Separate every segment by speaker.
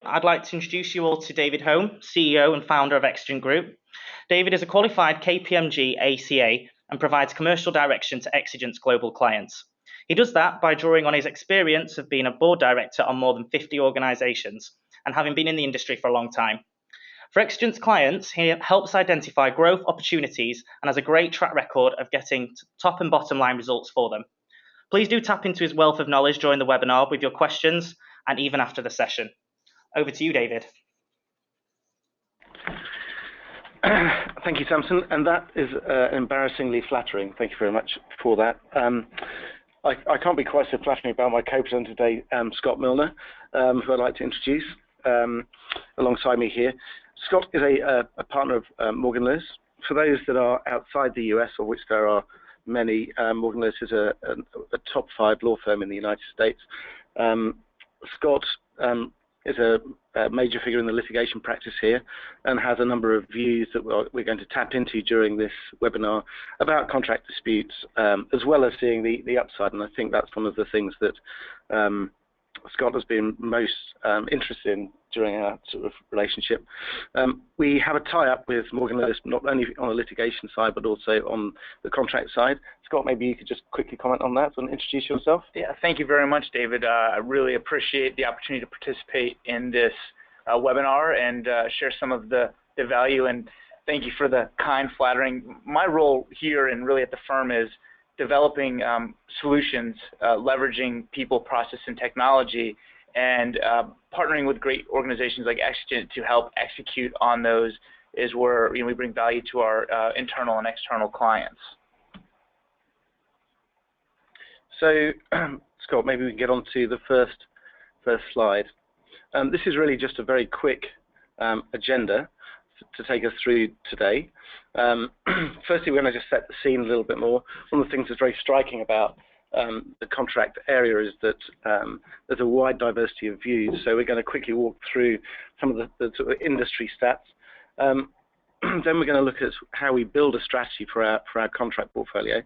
Speaker 1: I'd like to introduce you all to David Holme, CEO and founder of Exigent Group. David is a qualified KPMG ACA and provides commercial direction to Exigent's global clients. He does that by drawing on his experience of being a board director on more than 50 organizations and having been in the industry for a long time. For Exigent's clients, he helps identify growth opportunities and has a great track record of getting top and bottom line results for them. Please do tap into his wealth of knowledge during the webinar with your questions and even after the session. Over to you, David.
Speaker 2: Thank you, Samson, and that is embarrassingly flattering. Thank you very much for that. I can't be quite so flattering about my co-presenter today, Scott Milner, who I'd like to introduce alongside me here. Scott is a partner of Morgan Lewis. For those that are outside the US, of which there are many, Morgan Lewis is a top 5 law firm in the United States. Scott is a major figure in the litigation practice here and has a number of views that we're going to tap into during this webinar about contract disputes, as well as seeing the upside. And I think that's one of the things that Scott has been most interested in during our sort of relationship. We have a tie-up with Morgan Lewis, not only on the litigation side, but also on the contract side. Scott, maybe you could just quickly comment on that and introduce yourself.
Speaker 3: Yeah, thank you very much, David. I really appreciate the opportunity to participate in this webinar and share some of the value, and thank you for the kind flattering. My role here and really at the firm is developing solutions, leveraging people, process, and technology, and partnering with great organizations like Exigent to help execute on those is where we bring value to our internal and external clients.
Speaker 2: So, Scott, maybe we can get on to the first slide. This is really just a very quick agenda to take us through today. Firstly, we're going to just set the scene a little bit more. One of the things that's very striking about the contract area is that there's a wide diversity of views. So we're going to quickly walk through some of the sort of industry stats. Then we're going to look at how we build a strategy for our contract portfolio.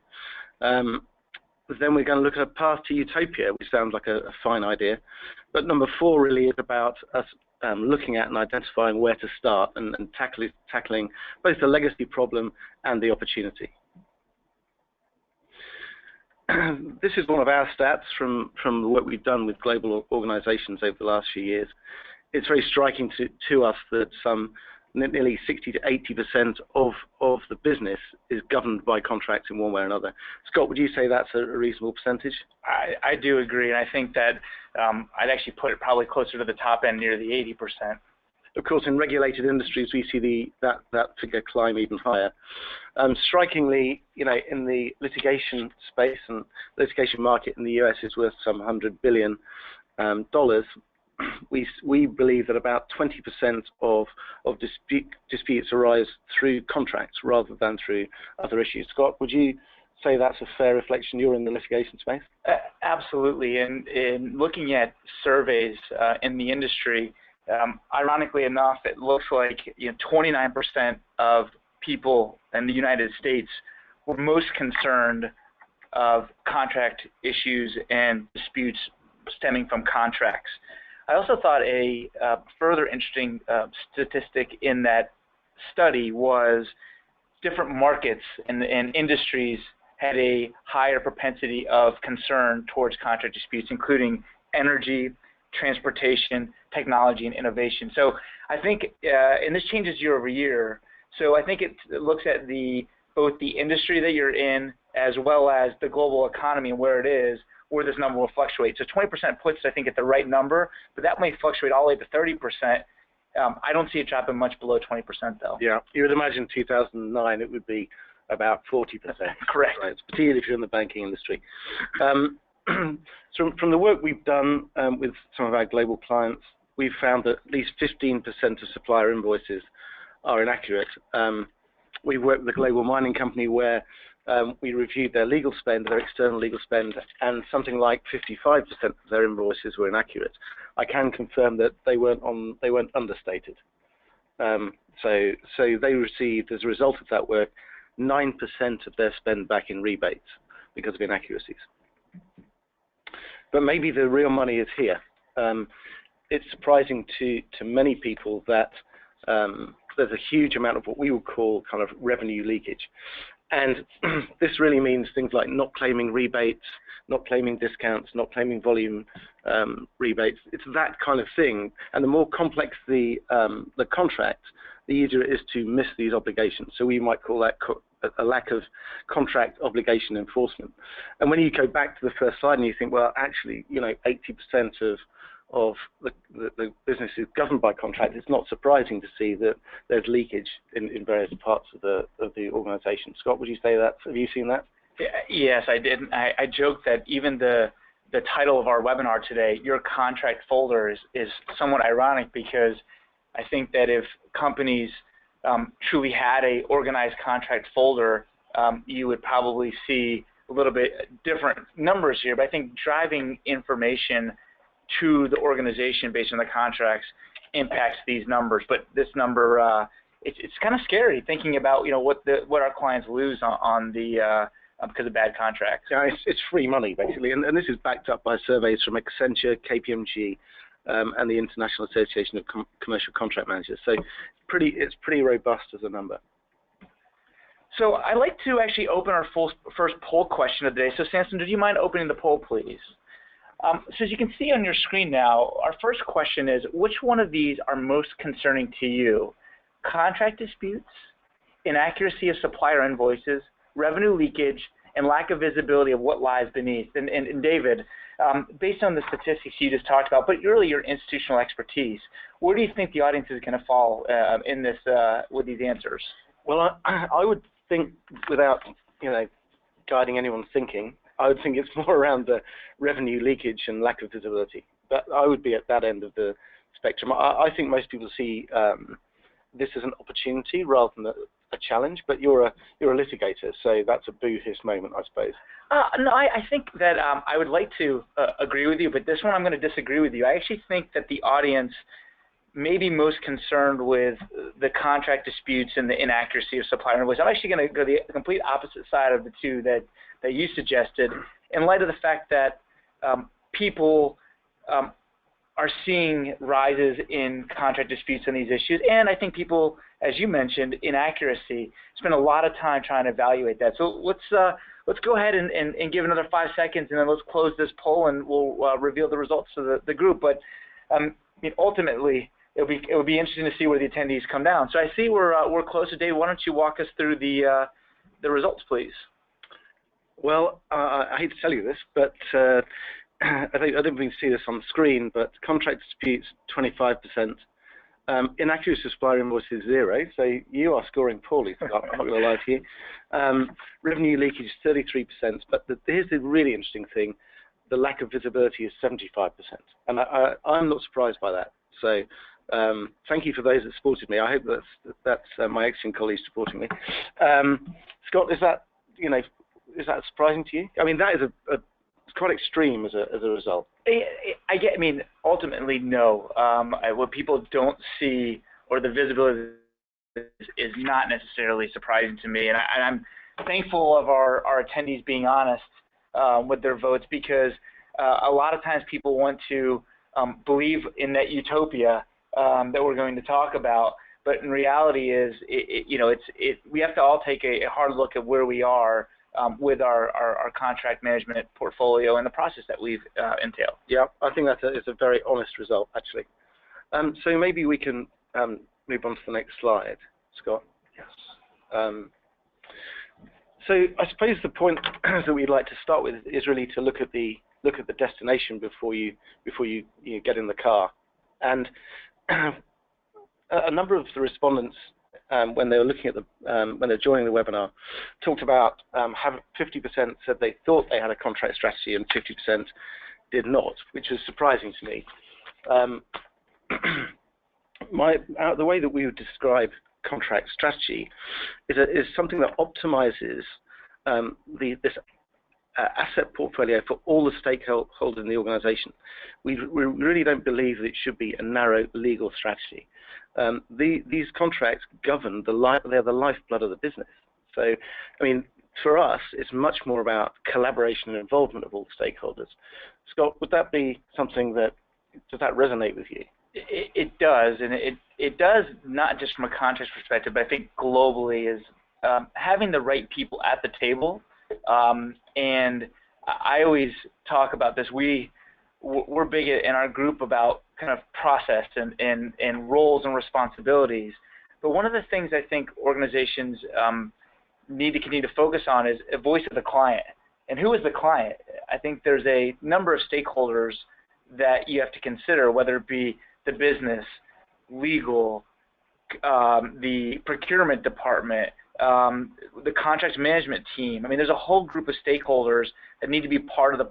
Speaker 2: Then we're going to look at a path to utopia, which sounds like a fine idea. But number 4 really is about us looking at and identifying where to start and tackling both the legacy problem and the opportunity. This is one of our stats from the work we've done with global organizations over the last few years. It's very striking to us that nearly 60 to 80% of the business is governed by contracts in one way or another. Scott, would you say that's a reasonable percentage?
Speaker 3: I do agree, and I think that I'd actually put it probably closer to the top end, near the 80%.
Speaker 2: Of course, in regulated industries, we see that figure climb even higher. Strikingly, in the litigation space and litigation market in the US is worth some $100 billion. We believe that about 20% of disputes arise through contracts rather than through other issues. Scott, would you say that's a fair reflection? You're in the litigation space.
Speaker 3: Absolutely, and in looking at surveys in the industry, ironically enough, it looks like 29% of people in the United States were most concerned of contract issues and disputes stemming from contracts. I also thought a further interesting statistic in that study was different markets and industries had a higher propensity of concern towards contract disputes, including energy, transportation, technology, and innovation. So I think, and this changes year over year, so I think it looks at both the industry that you're in as well as the global economy and where it is, where this number will fluctuate. So 20% puts, I think, at the right number, but that may fluctuate all the way to 30%. I don't see it dropping much below 20%, though.
Speaker 2: Yeah, you would imagine 2009 it would be about 40%.
Speaker 3: Correct.
Speaker 2: Right, particularly if you're in the banking industry. So from the work we've done with some of our global clients, we've found that at least 15% of supplier invoices are inaccurate. We've worked with a global mining company where we reviewed their legal spend, their external legal spend, and something like 55% of their invoices were inaccurate. I can confirm that they weren't understated. So they received, as a result of that work, 9% of their spend back in rebates because of inaccuracies. But maybe the real money is here. it's surprising to many people that there's a huge amount of what we would call kind of revenue leakage. And this really means things like not claiming rebates, not claiming discounts, not claiming volume rebates. It's that kind of thing. And the more complex the contract, the easier it is to miss these obligations. So we might call that a lack of contract obligation enforcement. And when you go back to the first slide and you think, well, actually, 80% of the business is governed by contract, it's not surprising to see that there's leakage in various parts of the organization. Scott, would you say that? Have you seen that?
Speaker 3: Yes, I did. I joked that even the title of our webinar today, Your Contract Folder, is somewhat ironic, because I think that if companies truly had a organized contract folder, you would probably see a little bit different numbers here. But I think driving information to the organization based on the contracts impacts these numbers. But this number, it's kind of scary thinking about what our clients lose on the because of bad contracts.
Speaker 2: Yeah, it's free money basically, and this is backed up by surveys from Accenture, KPMG, and the International Association of Commercial Contract Managers. So it's pretty robust as a number.
Speaker 3: So I'd like to actually open our first poll question of the day. So Samson, do you mind opening the poll, please? So as you can see on your screen now, our first question is, which one of these are most concerning to you? Contract disputes, inaccuracy of supplier invoices, revenue leakage, and lack of visibility of what lies beneath. And David, based on the statistics you just talked about, but really your institutional expertise, where do you think the audience is going to fall in this with these answers?
Speaker 2: Well, I would think, without guiding anyone's thinking, I would think it's more around the revenue leakage and lack of visibility. But I would be at that end of the spectrum. I think most people see this as an opportunity rather than a challenge. But you're a litigator, so that's a boo-hiss moment, I suppose.
Speaker 3: No, I think that I would like to agree with you, but this one I'm going to disagree with you. I actually think that the audience may be most concerned with the contract disputes and the inaccuracy of supplier invoices. I'm actually going to go the complete opposite side of the two that you suggested, in light of the fact that people are seeing rises in contract disputes on these issues, and I think people, as you mentioned, inaccuracy, spend a lot of time trying to evaluate that. So let's go ahead and give another 5 seconds, and then let's close this poll, and we'll reveal the results to the group. But ultimately, it would be interesting to see where the attendees come down. So I see we're close to Dave. Why don't you walk us through the results, please?
Speaker 2: Well, I hate to tell you this, but I don't mean to see this on the screen, but contract disputes 25%, inaccuracy of supplier invoices 0. So you are scoring poorly, Scott. I'm not going to lie to you. Revenue leakage 33%, but here's the really interesting thing: the lack of visibility is 75%, and I'm not surprised by that. So thank you for those that supported me. I hope that's my Exigent colleagues supporting me. Scott, is that surprising to you? I mean, that is it's quite extreme as a result.
Speaker 3: I mean, ultimately, no. What people don't see, or the visibility, is not necessarily surprising to me. And I'm thankful of our attendees being honest with their votes, because a lot of times people want to believe in that utopia that we're going to talk about. But in reality, we have to all take a hard look at where we are with our contract management portfolio and the process that we've entailed.
Speaker 2: Yeah, I think it's a very honest result, actually. So maybe we can move on to the next slide, Scott. Yes. So I suppose the point that we'd like to start with is really to look at the destination before you get in the car. And a number of the respondents, when they were looking at when they're joining the webinar, talked about 50% said they thought they had a contract strategy and 50% did not, which is surprising to me. The way that we would describe contract strategy is something that optimizes this asset portfolio for all the stakeholders in the organization. We really don't believe that it should be a narrow legal strategy. These contracts govern they're the lifeblood of the business. So, I mean, for us, it's much more about collaboration and involvement of all stakeholders. Scott, would that be something that does that resonate with you?
Speaker 3: It does, and it does not just from a contracts perspective, but I think globally is having the right people at the table. And I always talk about this. We're big in our group about kind of process and roles and responsibilities. But one of the things I think organizations need to continue to focus on is a voice of the client. And who is the client? I think there's a number of stakeholders that you have to consider, whether it be the business, legal, the procurement department, the contracts management team. I mean, there's a whole group of stakeholders that need to be part of the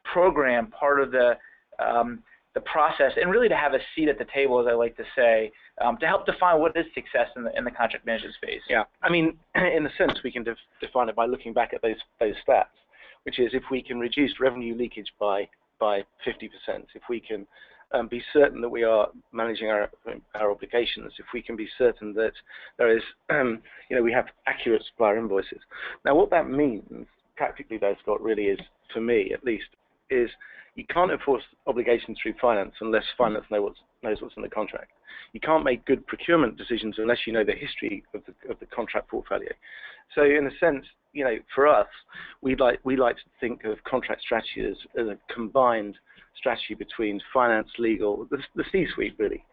Speaker 3: program, part of the process, and really to have a seat at the table, as I like to say, to help define what is success in the contract management space.
Speaker 2: Yeah, I mean, in a sense, we can define it by looking back at those stats, which is if we can reduce revenue leakage by 50%, if we can be certain that we are managing our obligations, if we can be certain that there is, we have accurate supplier invoices. Now, what that means practically, though, Scott, really is, for me at least, is you can't enforce obligations through finance unless finance knows what's in the contract. You can't make good procurement decisions unless you know the history of the contract portfolio. So, in a sense, for us, we like to think of contract strategy as a combined strategy between finance, legal, the C-suite really,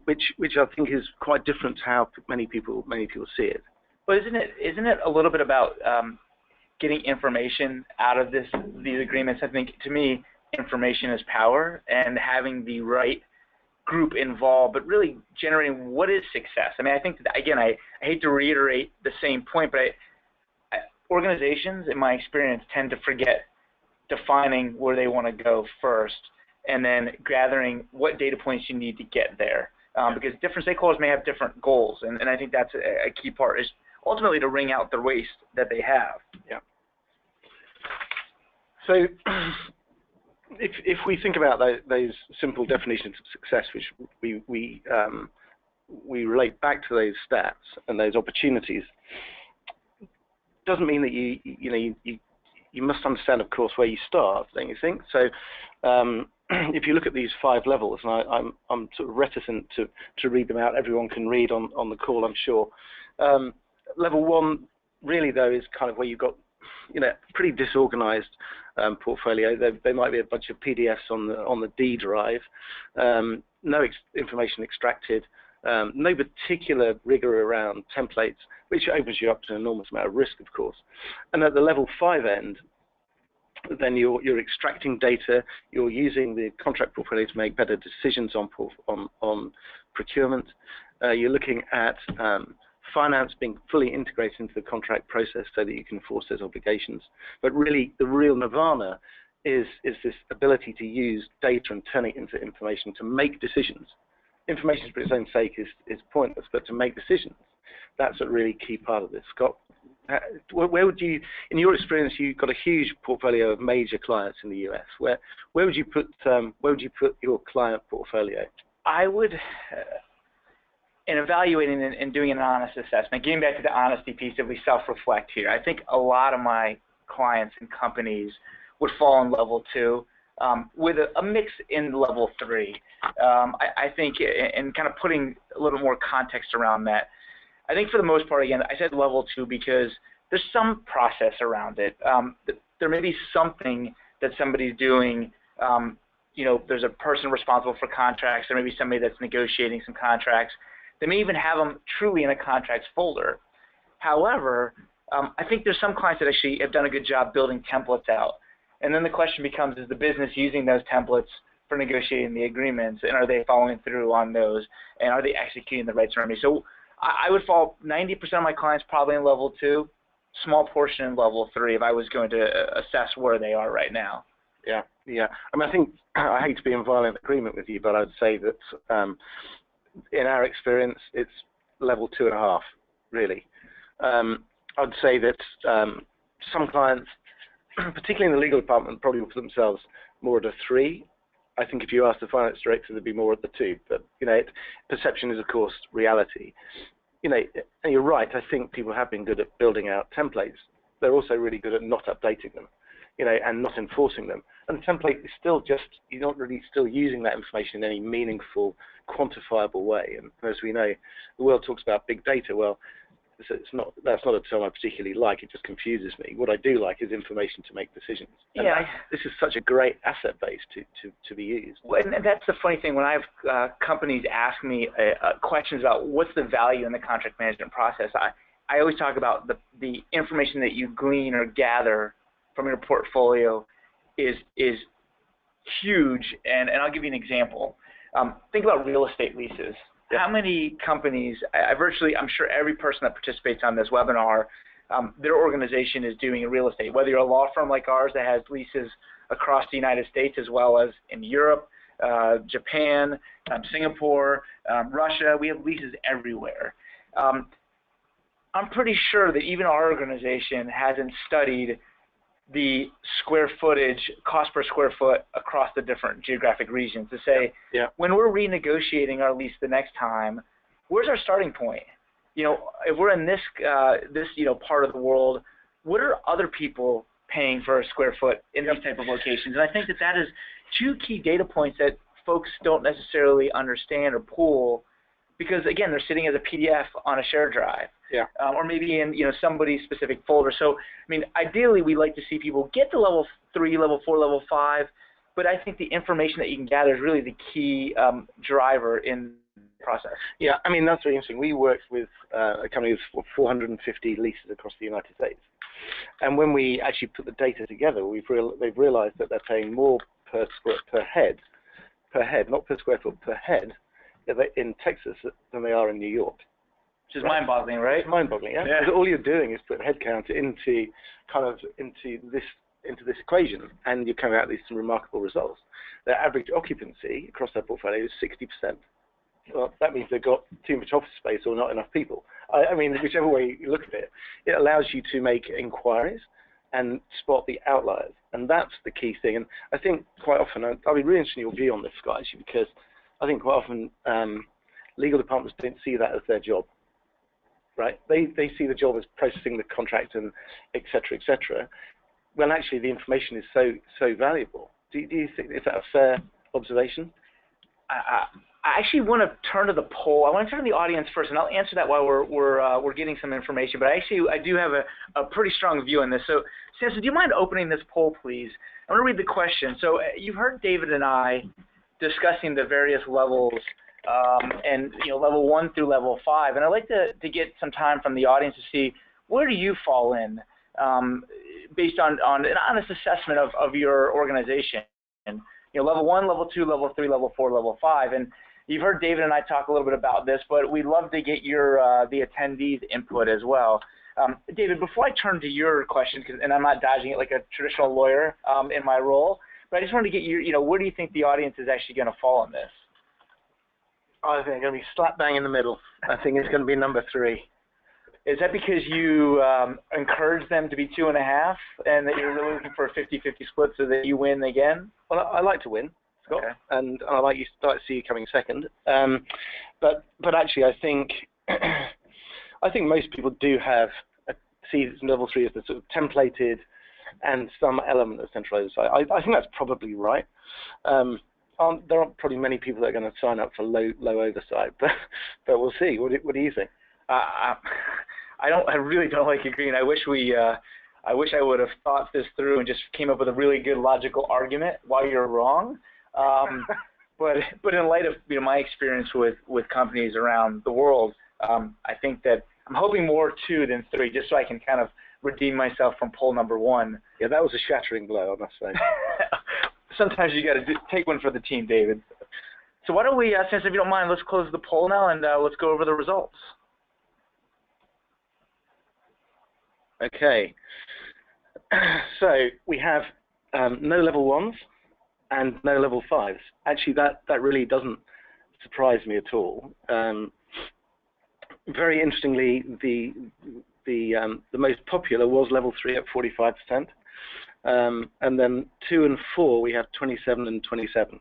Speaker 2: which I think is quite different to how many people see it.
Speaker 3: But isn't it a little bit about getting information out of these agreements? I think, to me, information is power, and having the right group involved, but really generating what is success. I mean, I think that, again, I hate to reiterate the same point, but organizations, in my experience, tend to forget defining where they want to go first, and then gathering what data points you need to get there, because different stakeholders may have different goals, and I think that's a key part, is ultimately to wring out the waste that they have.
Speaker 2: Yeah. So, if we think about those simple definitions of success, which we relate back to those stats and those opportunities, doesn't mean that you must understand, of course, where you start, don't you think? So, if you look at these 5 levels, and I'm sort of reticent to read them out. Everyone can read on the call, I'm sure. Level 1, really, though, is kind of where you've got, pretty disorganized portfolio. There might be a bunch of PDFs on the D drive, no information extracted, no particular rigor around templates, which opens you up to an enormous amount of risk, of course. And at the level 5 end, then you're extracting data, you're using the contract portfolio to make better decisions on procurement. You're looking at finance being fully integrated into the contract process so that you can enforce those obligations. But really, the real nirvana is this ability to use data and turn it into information to make decisions. Information for its own sake is pointless, but to make decisions, that's a really key part of this. Scott, where would you, in your experience, you've got a huge portfolio of major clients in the US. Where would you put your client portfolio?
Speaker 3: I would, in evaluating and doing an honest assessment, getting back to the honesty piece, if we self-reflect here, I think a lot of my clients and companies would fall in level 2, with a mix in level 3. I think, and kind of putting a little more context around that, I think for the most part, again, I said level 2 because there's some process around it. There may be something that somebody's doing. There's a person responsible for contracts. There may be somebody that's negotiating some contracts. They may even have them truly in a contracts folder. However, I think there's some clients that actually have done a good job building templates out. And then the question becomes, is the business using those templates for negotiating the agreements, and are they following through on those, and are they executing the rights remedy? So I would fall 90% of my clients probably in level 2, small portion in level 3 if I was going to assess where they are right now.
Speaker 2: Yeah. I mean, I think, I hate to be in violent agreement with you, but I'd say that in our experience, it's level 2.5, really. I'd say that some clients, particularly in the legal department, probably will put themselves more at a 3. I think if you ask the finance director, they'd be more at the 2. But perception is, of course, reality. And you're right. I think people have been good at building out templates. They're also really good at not updating them. and not enforcing them. And the template is still you're not really still using that information in any meaningful, quantifiable way. And as we know, the world talks about big data. Well, that's not a term I particularly like. It just confuses me. What I do like is information to make decisions. And this is such a great asset base to be used.
Speaker 3: Well, and that's the funny thing. When I have companies ask me questions about what's the value in the contract management process, I always talk about the information that you glean or gather from your portfolio is huge. And I'll give you an example. Think about real estate leases. Yep. How many companies, I'm sure every person that participates on this webinar, their organization is doing real estate, whether you're a law firm like ours that has leases across the United States as well as in Europe, Japan, Singapore, Russia. We have leases everywhere. I'm pretty sure that even our organization hasn't studied the square footage, cost per square foot across the different geographic regions to say, when we're renegotiating our lease the next time, where's our starting point? If we're in this part of the world, what are other people paying for a square foot in these type of locations? And I think that is two key data points that folks don't necessarily understand or pull, because again, they're sitting as a PDF on a shared drive. Or maybe in somebody's specific folder. So I mean, ideally, we like to see people get to level 3, level 4, level 5. But I think the information that you can gather is really the key driver in the process. Yeah,
Speaker 2: I mean, that's really interesting. We worked with a company with 450 leases across the United States, and when we actually put the data together, they've realized that they're paying more per head, not per square foot, per head, in Texas than they are in New York.
Speaker 3: Which is mind-boggling, right?
Speaker 2: It's mind-boggling, yeah. Because all you're doing is put headcount into this equation, and you're coming out with some remarkable results. Their average occupancy across their portfolio is 60%. Well, that means they've got too much office space or not enough people. I mean, whichever way you look at it, it allows you to make inquiries and spot the outliers, and that's the key thing. And I think quite often, I'll be really interested in your view on this, guys, because I think quite often legal departments don't see that as their job. Right? They see the job as processing the contract and et cetera, when actually the information is so valuable. Do you think, is that a fair observation?
Speaker 3: I actually want to turn to the poll. I want to turn to the audience first, and I'll answer that while we're getting some information. But I do have a pretty strong view on this. So, Samson, do you mind opening this poll, please? I want to read the question. So you've heard David and I discussing the various levels. And level 1 through level 5, and I'd like to get some time from the audience to see where do you fall in based on an honest assessment of your organization. And level 1, level 2, level 3, level 4, level 5, and you've heard David and I talk a little bit about this, but we'd love to get your the attendees' input as well. David, before I turn to your question, and I'm not dodging it like a traditional lawyer in my role, but I just wanted to get your where do you think the audience is actually going to fall on this?
Speaker 2: I think I'm going to be slap bang in the middle. I think it's going to be number 3.
Speaker 3: Is that because you encourage them to be 2.5 and that you're really looking for a 50-50 split so that you win again?
Speaker 2: Well, I like to win, Scott,
Speaker 3: okay.
Speaker 2: And I like to see you coming second. But actually, I think most people do see level 3 as the sort of templated and some element of centralized. I think that's probably right. There aren't probably many people that are going to sign up for low oversight, but we'll see. What do you think?
Speaker 3: I really don't like agreeing. I wish I would have thought this through and just came up with a really good logical argument why you're wrong. But in light of my experience with companies around the world, I think that I'm hoping more 2 than 3, just so I can kind of redeem myself from poll number 1.
Speaker 2: Yeah, that was a shattering blow, I must say.
Speaker 3: Sometimes you got to take one for the team, David. So why don't we, since if you don't mind, let's close the poll now and let's go over the results.
Speaker 2: Okay. So we have no level 1s and no level 5s. Actually, that really doesn't surprise me at all. Very interestingly, the most popular was level 3 at 45%. And then 2 and 4, we have 27 and 27.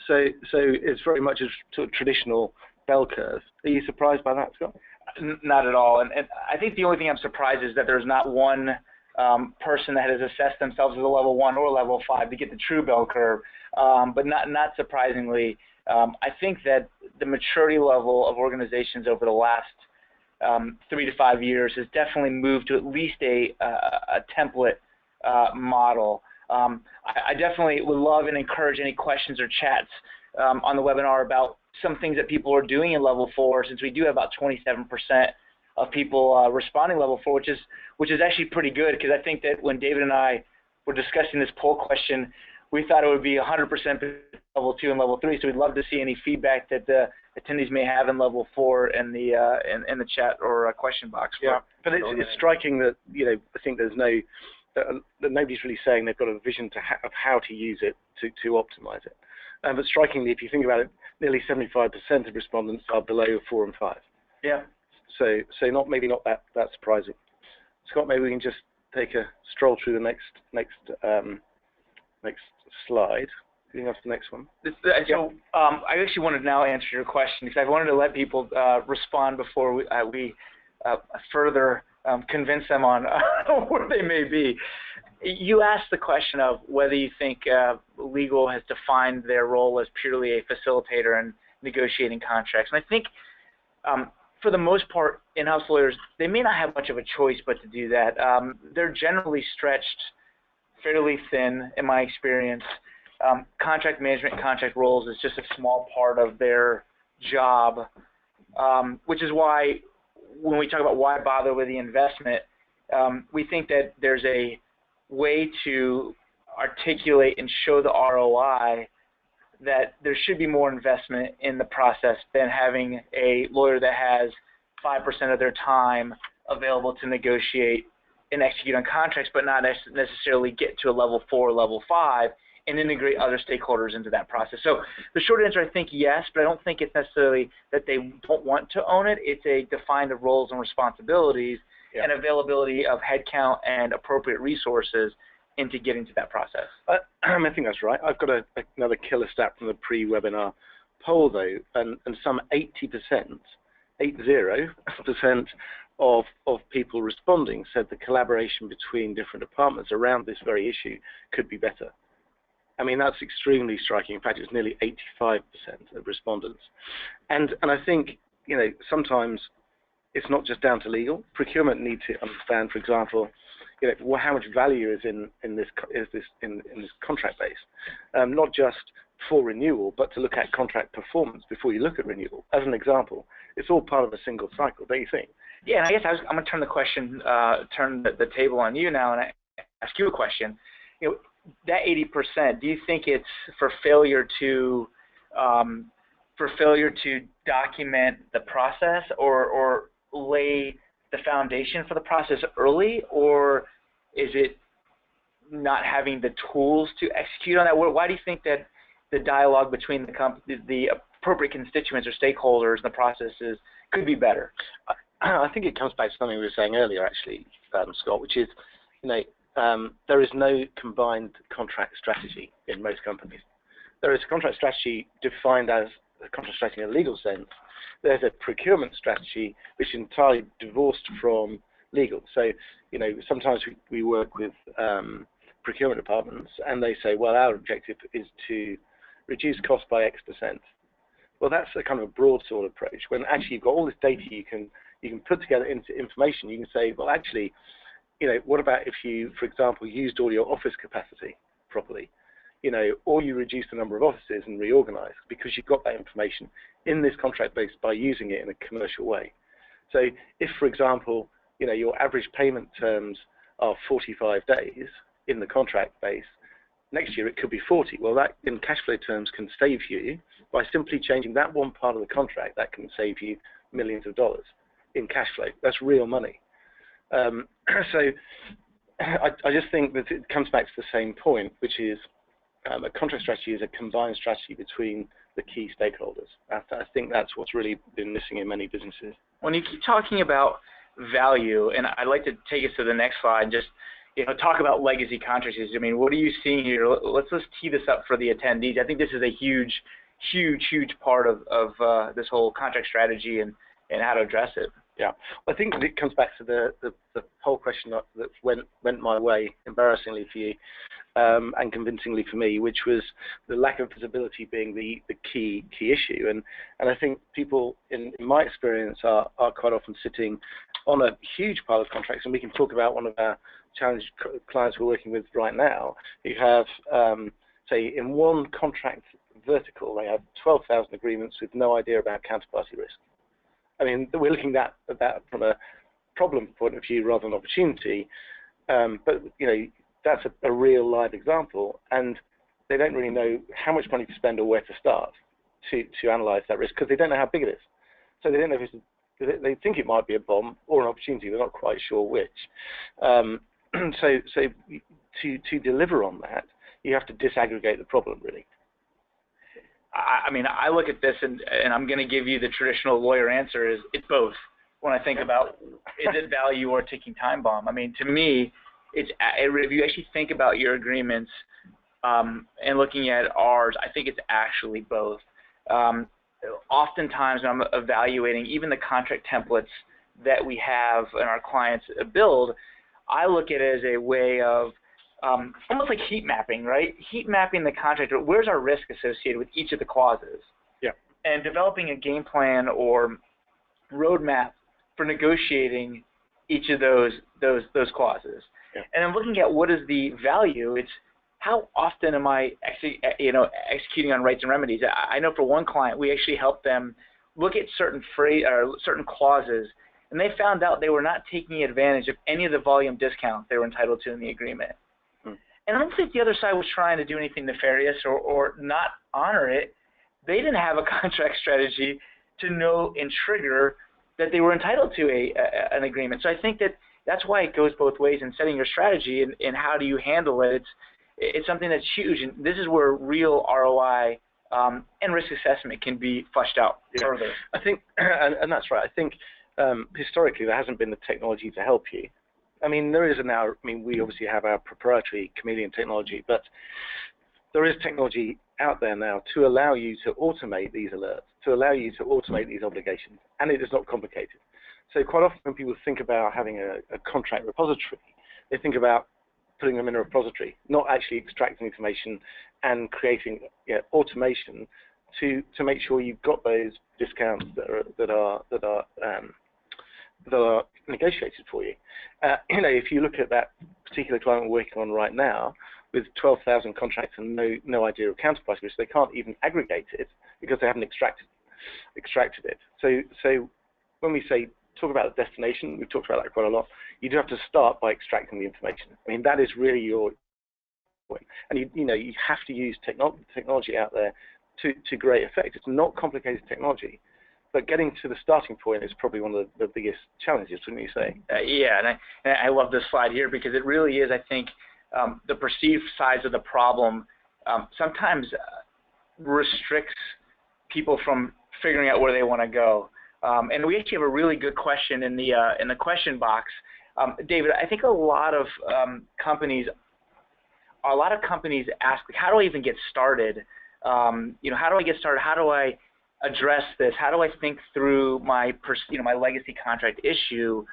Speaker 2: So it's very much a sort of traditional bell curve. Are you surprised by that, Scott?
Speaker 3: Not at all. And I think the only thing I'm surprised is that there's not one person that has assessed themselves as a level 1 or level 5 to get the true bell curve. But not surprisingly, I think that the maturity level of organizations over the last 3 to 5 years has definitely moved to at least a template model. I definitely would love and encourage any questions or chats on the webinar about some things that people are doing in level 4, since we do have about 27% of people responding level 4, which is actually pretty good, because I think that when David and I were discussing this poll question, we thought it would be 100% level 2 and level 3. So we'd love to see any feedback that the attendees may have in level 4 in the chat or question box.
Speaker 2: Yeah, but it's striking that I think there's that nobody's really saying they've got a vision of how to use it to optimize it. But strikingly, if you think about it, nearly 75% of respondents are below 4 and 5.
Speaker 3: Yeah.
Speaker 2: So maybe not that surprising. Scott, maybe we can just take a stroll through the next slide. Going off to the next one.
Speaker 3: So I actually wanted to now answer your question, because I wanted to let people respond before we further convince them on where they may be. You asked the question of whether you think legal has defined their role as purely a facilitator in negotiating contracts. And I think for the most part, in-house lawyers, they may not have much of a choice but to do that. They're generally stretched fairly thin, in my experience. Contract management, contract roles is just a small part of their job, which is why when we talk about why bother with the investment, we think that there's a way to articulate and show the ROI that there should be more investment in the process than having a lawyer that has 5% of their time available to negotiate and execute on contracts, but not necessarily get to a level 4 or level 5 and integrate other stakeholders into that process. So the short answer, I think yes, but I don't think it's necessarily that they don't want to own it. It's a define the roles and responsibilities and availability of headcount and appropriate resources into getting to that process.
Speaker 2: I think that's right. I've got another killer stat from the pre-webinar poll, though, and some 80% of people responding said the collaboration between different departments around this very issue could be better. I mean, that's extremely striking. In fact, it's nearly 85% of respondents. And I think, sometimes it's not just down to legal. Procurement need to understand, for example, how much value is in this contract base, not just for renewal, but to look at contract performance before you look at renewal. As an example, it's all part of a single cycle, don't you think?
Speaker 3: Yeah, and I guess I'm going to turn the question, turn the table on you now, and ask you a question. That 80%, do you think it's for failure to document the process or lay the foundation for the process early, or is it not having the tools to execute on that? Why do you think that the dialogue between the appropriate constituents or stakeholders in the processes could be better?
Speaker 2: I think it comes back to something we were saying earlier, actually, Scott, which is, there is no combined contract strategy in most companies. There is a contract strategy defined as a contract strategy in a legal sense. There's a procurement strategy which is entirely divorced from legal. So, sometimes we work with procurement departments and they say, well, our objective is to reduce cost by X%. Well, that's a kind of a broad sort of approach. When actually you've got all this data you can put together into information, you can say, well, actually, what about if you, for example, used all your office capacity properly, or you reduce the number of offices and reorganize because you've got that information in this contract base by using it in a commercial way. So if, for example, your average payment terms are 45 days in the contract base, next year it could be 40. Well, that in cash flow terms can save you, by simply changing that one part of the contract, that can save you millions of dollars in cash flow. That's real money. So I just think that it comes back to the same point, which is a contract strategy is a combined strategy between the key stakeholders. I think that's what's really been missing in many businesses.
Speaker 3: When you keep talking about value, and I'd like to take us to the next slide and just talk about legacy contracts. I mean, what are you seeing here? Let's tee this up for the attendees. I think this is a huge part of this whole contract strategy and how to address it.
Speaker 2: Yeah, I think it comes back to the whole question that went my way, embarrassingly for you, and convincingly for me, which was the lack of visibility being the key issue. And I think people, in my experience, are quite often sitting on a huge pile of contracts, and we can talk about one of our challenged clients we're working with right now, who have, say, in one contract vertical, they have 12,000 agreements with no idea about counterparty risk. I mean, we're looking at that from a problem point of view rather than opportunity, but that's a real live example, and they don't really know how much money to spend or where to start to analyze that risk, because they don't know how big it is. So they don't know if they think it might be a bomb or an opportunity. They're not quite sure which. So to deliver on that, you have to disaggregate the problem, really.
Speaker 3: I mean, I look at this, and I'm going to give you the traditional lawyer answer: is it's both. When I think about is it value or a ticking time bomb? I mean, to me, it's if you actually think about your agreements and looking at ours, I think it's actually both. Oftentimes, when I'm evaluating even the contract templates that we have and our clients build, I look at it as a way of almost like heat mapping, right? Heat mapping the contract. Where's our risk associated with each of the clauses?
Speaker 2: Yeah.
Speaker 3: And developing a game plan or roadmap for negotiating each of those clauses.
Speaker 2: Yeah.
Speaker 3: And I'm looking at what is the value. It's how often am I executing on rights and remedies. I know for one client, we actually helped them look at certain clauses, and they found out they were not taking advantage of any of the volume discounts they were entitled to in the agreement. And I don't think the other side was trying to do anything nefarious or not honor it. They didn't have a contract strategy to know and trigger that they were entitled to an agreement. So I think that's why it goes both ways in setting your strategy and how do you handle it. It's something that's huge, and this is where real ROI and risk assessment can be fleshed out further.
Speaker 2: I think, and that's right. I think historically there hasn't been the technology to help you. I mean, there is now. I mean, we obviously have our proprietary Chameleon technology, but there is technology out there now to allow you to automate these alerts, to allow you to automate these obligations, and it is not complicated. So quite often when people think about having a contract repository, they think about putting them in a repository, not actually extracting information and creating automation to make sure you've got those discounts that are negotiated for you. If you look at that particular client we're working on right now, with 12,000 contracts and no idea of counterparty risk, they can't even aggregate it because they haven't extracted it. So when we say talk about the destination, we've talked about that quite a lot. You do have to start by extracting the information. I mean, that is really your point. And you have to use technology out there to great effect. It's not complicated technology, but getting to the starting point is probably one of the biggest challenges, wouldn't you say?
Speaker 3: Yeah, and I love this slide here because it really is, I think, the perceived size of the problem sometimes restricts people from figuring out where they want to go. And we actually have a really good question in the question box. David, I think a lot of companies ask, how do I even get started? How do I get started? How do I address this? How do I think through my legacy contract issue?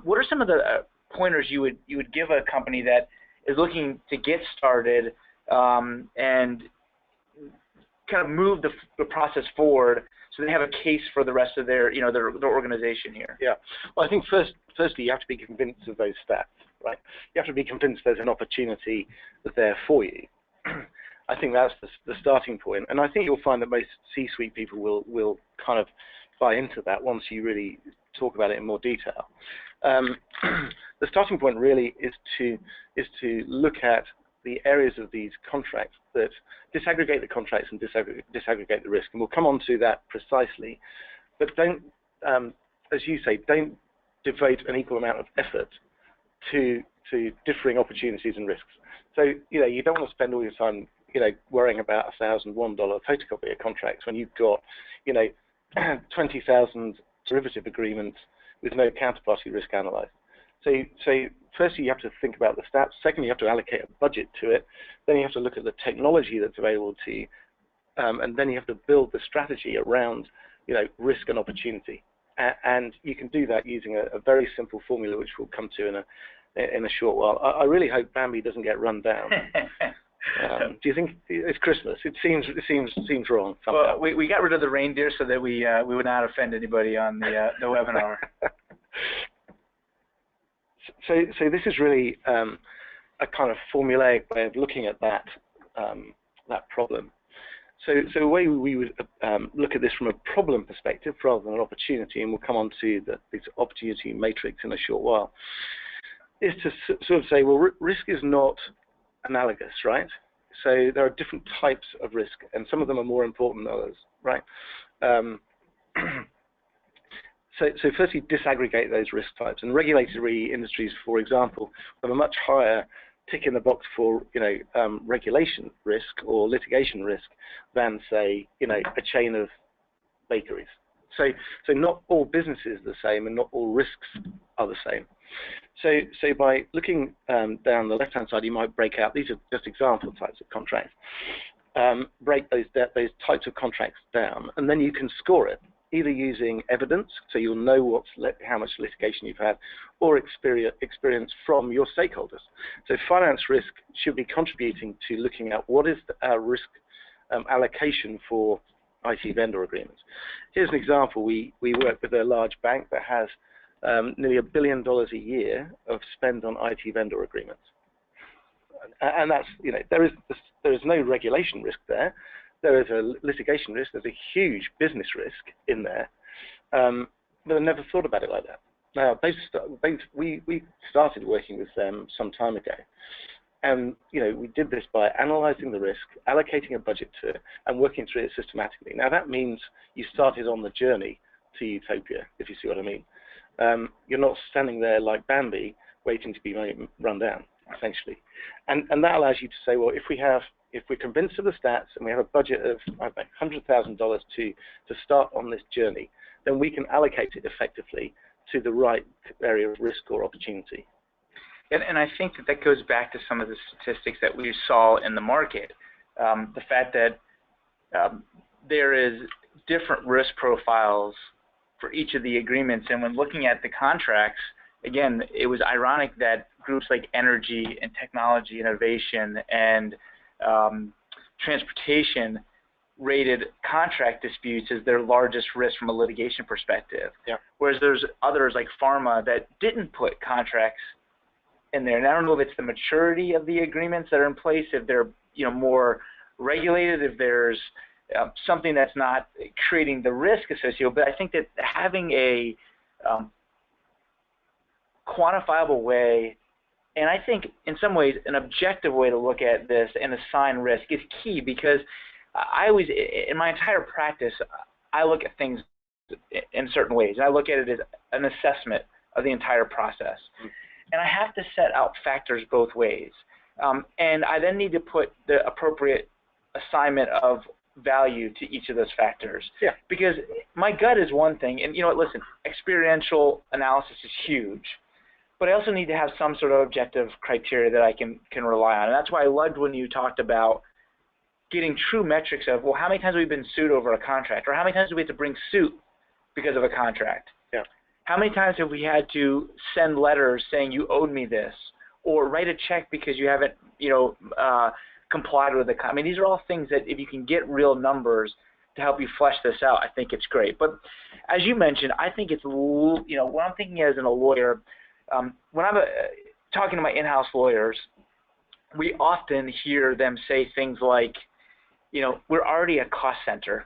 Speaker 3: What are some of the pointers you would give a company that is looking to get started and kind of move the process forward so they have a case for the rest of their organization here?
Speaker 2: Yeah. Well, I think firstly you have to be convinced of those stats, right? You have to be convinced there's an opportunity there for you. I think that's the starting point, and I think you'll find that most C-suite people will kind of buy into that once you really talk about it in more detail. The starting point really is to look at the areas of these contracts that disaggregate the contracts and disaggregate the risk, and we'll come on to that precisely. But don't, as you say, don't devote an equal amount of effort to differing opportunities and risks. So you don't want to spend all your time worrying about $1,001 photocopier contracts when you've got 20,000 derivative agreements with no counterparty risk analyzed. So firstly, you have to think about the stats. Secondly, you have to allocate a budget to it. Then you have to look at the technology that's available to you, and then you have to build the strategy around risk and opportunity. And you can do that using a very simple formula, which we'll come to in a short while. I really hope Bambi doesn't get run down. Do you think it's Christmas? It seems wrong somehow.
Speaker 3: Well, we got rid of the reindeer so that we would not offend anybody on the webinar.
Speaker 2: So this is really a kind of formulaic way of looking at that problem. So the way we would look at this from a problem perspective rather than an opportunity, and we'll come on to this opportunity matrix in a short while, is to sort of say, well, risk is not analogous, right? So there are different types of risk, and some of them are more important than others, right? So firstly, disaggregate those risk types. And regulatory industries, for example, have a much higher tick in the box for regulation risk or litigation risk than, say, a chain of bakeries. So not all businesses are the same, and not all risks are the same. So by looking down the left-hand side, you might break out. These are just example types of contracts. Break those types of contracts down, and then you can score it, either using evidence, so you'll know how much litigation you've had, or experience from your stakeholders. So finance risk should be contributing to looking at what is our risk allocation for IT vendor agreements. Here's an example. We work with a large bank that has nearly $1 billion a year of spend on IT vendor agreements, and that's there is no regulation risk there. There is a litigation risk. There's a huge business risk in there, but I never thought about it like that. Now we started working with them some time ago, and we did this by analysing the risk, allocating a budget to it, and working through it systematically. Now that means you started on the journey to utopia, if you see what I mean. You're not standing there like Bambi waiting to be run down, essentially, and that allows you to say, well, if we're convinced of the stats and we have a budget of $100,000 to start on this journey, then we can allocate it effectively to the right area of risk or opportunity.
Speaker 3: And I think that goes back to some of the statistics that we saw in the market. The fact that there is different risk profiles for each of the agreements, and when looking at the contracts, again, it was ironic that groups like energy and technology innovation and transportation rated contract disputes as their largest risk from a litigation perspective.
Speaker 2: Yeah.
Speaker 3: Whereas there's others like pharma that didn't put contracts in there. And I don't know if it's the maturity of the agreements that are in place, if they're more regulated, if there's something that's not creating the risk associated. But I think that having a quantifiable way, and I think in some ways an objective way to look at this and assign risk is key, because I always, in my entire practice, I look at things in certain ways. And I look at it as an assessment of the entire process. And I have to set out factors both ways. And I then need to put the appropriate assignment of value to each of those factors.
Speaker 2: Yeah.
Speaker 3: Because my gut is one thing, and listen, experiential analysis is huge. But I also need to have some sort of objective criteria that I can rely on. And that's why I loved when you talked about getting true metrics of, well, how many times have we been sued over a contract? Or how many times do we have to bring suit because of a contract?
Speaker 2: Yeah.
Speaker 3: How many times have we had to send letters saying you owed me this? Or write a check because you haven't, complied with the contract? I mean, these are all things that if you can get real numbers to help you flesh this out, I think it's great. But as you mentioned, I think it's, what I'm thinking as a lawyer, when I'm talking to my in-house lawyers, we often hear them say things like, we're already a cost center.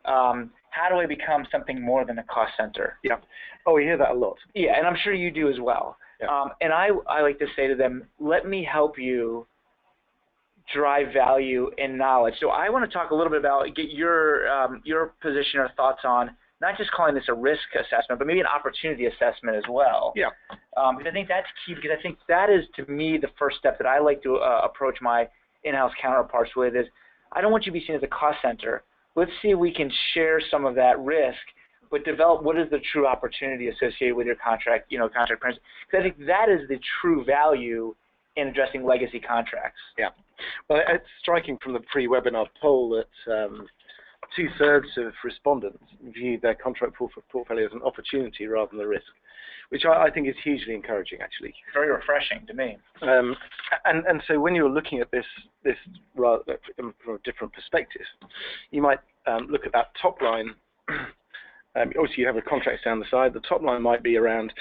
Speaker 3: How do I become something more than a cost center?
Speaker 2: Yeah. Oh, we hear that a lot.
Speaker 3: Yeah, and I'm sure you do as well.
Speaker 2: Yeah.
Speaker 3: And I like to say to them, let me help you drive value and knowledge. So I want to talk a little bit about, get your position or thoughts on not just calling this a risk assessment, but maybe an opportunity assessment as well.
Speaker 2: Yeah.
Speaker 3: Because I think that's key, because I think that is, to me, the first step that I like to approach my in-house counterparts with is, I don't want you to be seen as a cost center. Let's see if we can share some of that risk, but develop what is the true opportunity associated with your contract, contract principles. Because I think that is the true value in addressing legacy contracts.
Speaker 2: Yeah. Well, it's striking from the pre-webinar poll that 2/3 of respondents viewed their contract portfolio as an opportunity rather than a risk, which I think is hugely encouraging, actually.
Speaker 3: Very refreshing to me.
Speaker 2: And so when you're looking at this rather from a different perspective, you might look at that top line. Obviously, you have a contract down the side. The top line might be around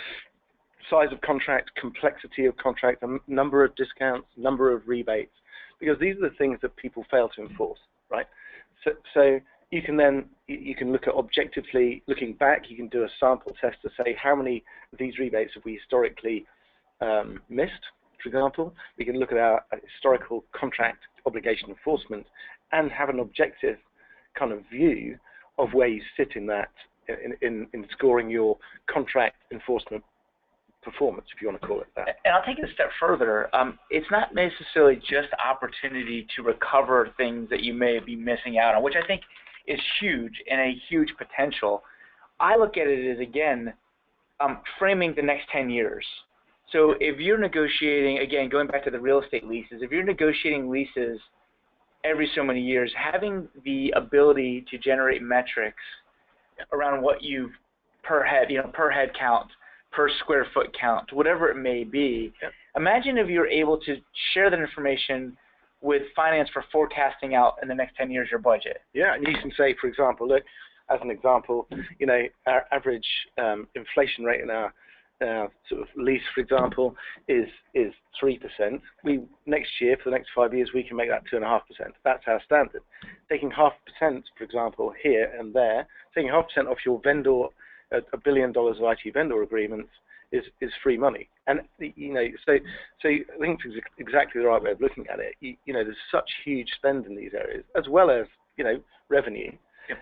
Speaker 2: size of contract, complexity of contract, the number of discounts, number of rebates, because these are the things that people fail to enforce, right? So you can look at objectively looking back. You can do a sample test to say how many of these rebates have we historically missed, for example. We can look at our historical contract obligation enforcement and have an objective kind of view of where you sit in that in scoring your contract enforcement performance, if you want to call it that.
Speaker 3: And I'll take it a step further. It's not necessarily just opportunity to recover things that you may be missing out on, which I think is huge and a huge potential. I look at it as, again, framing the next 10 years. So if you're negotiating, again, going back to the real estate leases, if you're negotiating leases every so many years, having the ability to generate metrics around what you've per head count, per square foot count, whatever it may be. Yep. Imagine if you're able to share that information with finance for forecasting out in the next 10 years your budget.
Speaker 2: Yeah, and you can say, for example, look, as an example, our average inflation rate in our sort of lease, for example, is 3%. Next year, for the next 5 years, we can make that 2.5%. That's our standard. Taking 0.5%, for example, here and there, taking 0.5% off your vendor, $1 billion of IT vendor agreements is free money. And so I think it's exactly the right way of looking at it. There's such huge spend in these areas, as well as revenue. Yep.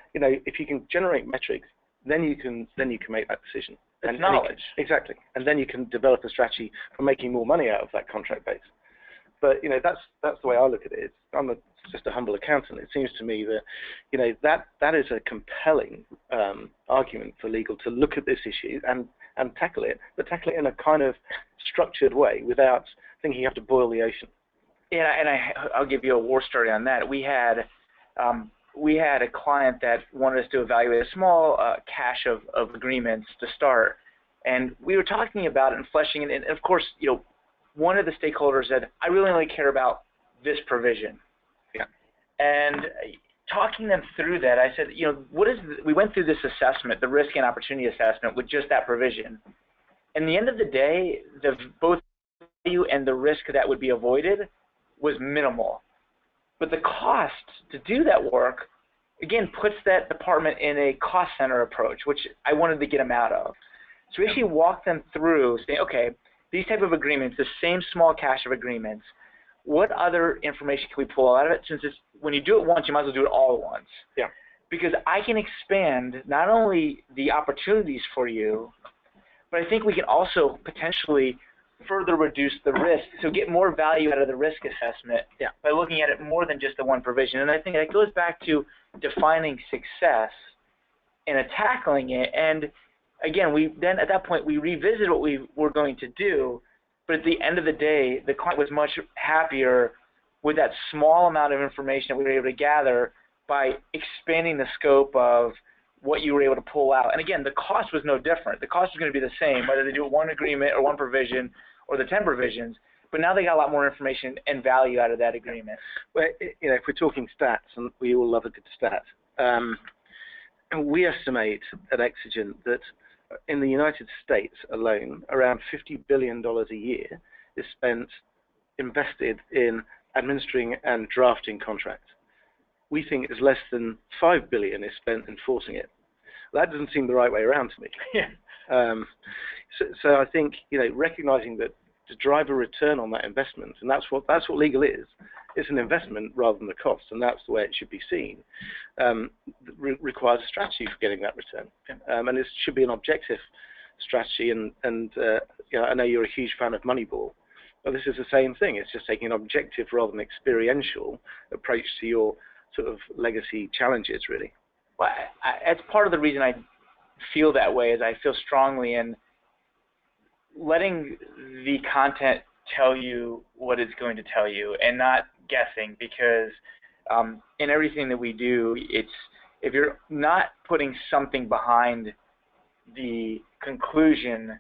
Speaker 2: If you can generate metrics, then you can make that decision.
Speaker 3: It's knowledge.
Speaker 2: Exactly. And then you can develop a strategy for making more money out of that contract base. But that's the way I look at it. I'm just a humble accountant. It seems to me that that is a compelling argument for legal to look at this issue and tackle it, but tackle it in a kind of structured way without thinking you have to boil the ocean.
Speaker 3: Yeah, and I'll give you a war story on that. We had a client that wanted us to evaluate a small cache of agreements to start, and we were talking about it and fleshing it. And of course, one of the stakeholders said, "I really only care about this provision."
Speaker 2: Yeah.
Speaker 3: And talking them through that, I said, we went through this assessment, the risk and opportunity assessment, with just that provision. In the end of the day, both value and the risk that would be avoided was minimal. But the cost to do that work, again, puts that department in a cost center approach, which I wanted to get them out of. So we actually walked them through saying, okay, these type of agreements, the same small cache of agreements, what other information can we pull out of it? Since when you do it once, you might as well do it all at once.
Speaker 2: Yeah.
Speaker 3: Because I can expand not only the opportunities for you, but I think we can also potentially further reduce the risk, so get more value out of the risk assessment by looking at it more than just the one provision. And I think that goes back to defining success and tackling it. And again, then at that point we revisited what we were going to do, but at the end of the day, the client was much happier with that small amount of information that we were able to gather by expanding the scope of what you were able to pull out. And again, the cost was no different. The cost was going to be the same, whether they do one agreement or one provision or the 10 provisions, but now they got a lot more information and value out of that agreement.
Speaker 2: Well, if we're talking stats, and we all love a good stat, and we estimate at Exigent that in the United States alone, around $50 billion a year is invested in administering and drafting contracts. We think it's less than $5 billion is spent enforcing it. That doesn't seem the right way around to me.
Speaker 3: Yeah.
Speaker 2: So I think recognizing that to drive a return on that investment, and that's what legal is. It's an investment rather than a cost, and that's the way it should be seen. Requires a strategy for getting that return, and it should be an objective strategy. And I know you're a huge fan of Moneyball, but this is the same thing. It's just taking an objective rather than experiential approach to your sort of legacy challenges, really.
Speaker 3: Well, that's part of the reason I feel that way. Is I feel strongly in letting the content tell you what it's going to tell you and not guessing, because in everything that we do, if you're not putting something behind the conclusion,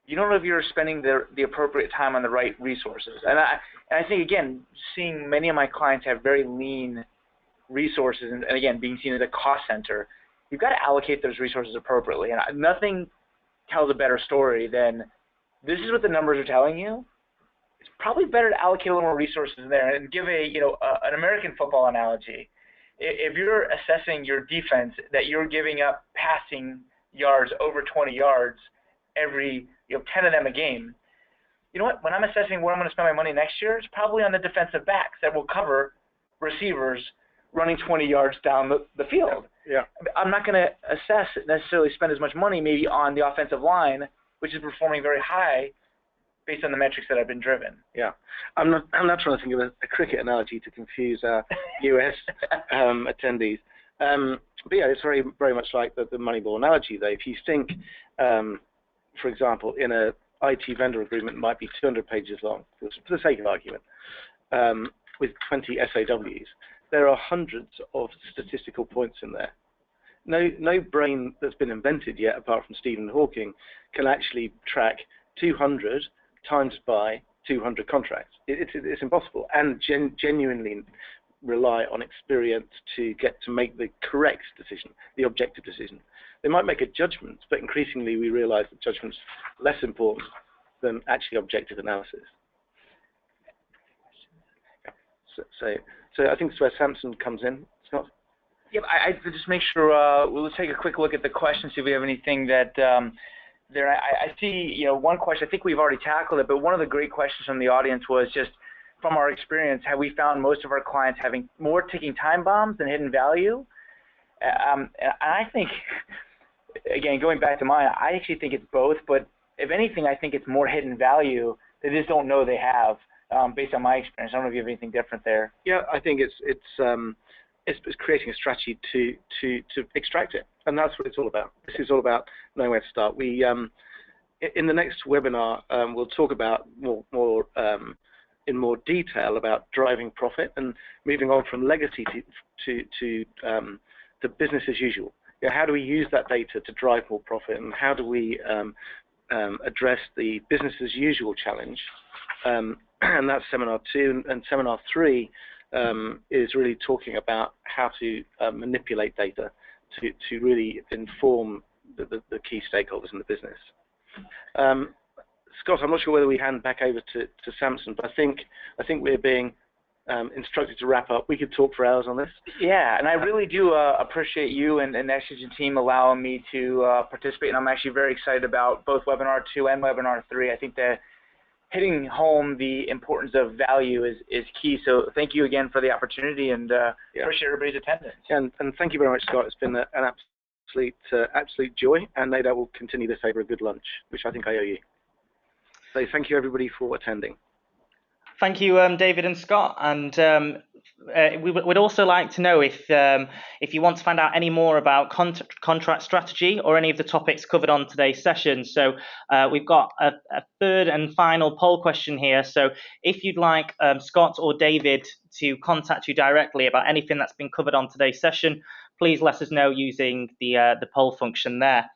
Speaker 3: you don't know if you're spending the appropriate time on the right resources. And I think, again, seeing many of my clients have very lean resources, and again, being seen as a cost center, you've got to allocate those resources appropriately. And nothing tells a better story than this is what the numbers are telling you. It's probably better to allocate a little more resources there. And give an American football analogy. If you're assessing your defense that you're giving up passing yards over 20 yards every 10 of them a game, you know what? When I'm assessing where I'm going to spend my money next year, it's probably on the defensive backs that will cover receivers running 20 yards down the field.
Speaker 2: Yeah.
Speaker 3: I'm not going to necessarily spend as much money maybe on the offensive line, which is performing very high based on the metrics that have been driven.
Speaker 2: Yeah. I'm not trying to think of a cricket analogy to confuse our US attendees. But yeah, it's very, very much like the Moneyball analogy, though. If you think, for example, in a IT vendor agreement, it might be 200 pages long, for the sake of argument, with 20 SOWs. There are hundreds of statistical points in there. No brain that's been invented yet, apart from Stephen Hawking, can actually track 200 times by 200 contracts. It's impossible, and genuinely rely on experience to make the correct decision, the objective decision. They might make a judgment, but increasingly we realize that judgment's less important than actually objective analysis. So I think it's where Samson comes in, Scott.
Speaker 3: Yeah, I just make sure we'll take a quick look at the questions, see if we have anything that there. I see, one question. I think we've already tackled it, but one of the great questions from the audience was just, from our experience, have we found most of our clients having more ticking time bombs than hidden value? And I think, again, going back to mine, I actually think it's both. But if anything, I think it's more hidden value they just don't know they have, based on my experience. I don't know if you have anything different there.
Speaker 2: Yeah, I think it's creating a strategy to extract it, and that's what it's all about. This is all about knowing where to start. We in the next webinar we'll talk about more in more detail about driving profit and moving on from legacy to business as usual. How do we use that data to drive more profit, and how do we address the business as usual challenge? And that's seminar 2, and seminar 3 is really talking about how to manipulate data to really inform the key stakeholders in the business. Scott, I'm not sure whether we hand back over to Samson, but I think we're being instructed to wrap up. We could talk for hours on this.
Speaker 3: Yeah, and I really do appreciate you and the Exigent team allowing me to participate, and I'm actually very excited about both Webinar 2 and Webinar 3. I think that hitting home the importance of value is key. So thank you again for the opportunity, and appreciate everybody's attendance.
Speaker 2: And thank you very much, Scott. It's been an absolute joy, and no doubt we'll continue this over a good lunch, which I think I owe you. So thank you, everybody, for attending.
Speaker 1: Thank you, David and Scott. And we would also like to know if you want to find out any more about contract strategy or any of the topics covered on today's session. So we've got a third and final poll question here. So if you'd like Scott or David to contact you directly about anything that's been covered on today's session, please let us know using the poll function there.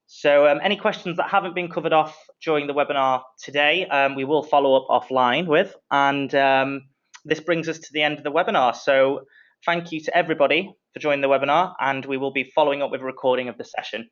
Speaker 1: So any questions that haven't been covered off during the webinar today, we will follow up offline with. And this brings us to the end of the webinar. So thank you to everybody for joining the webinar, and we will be following up with a recording of the session.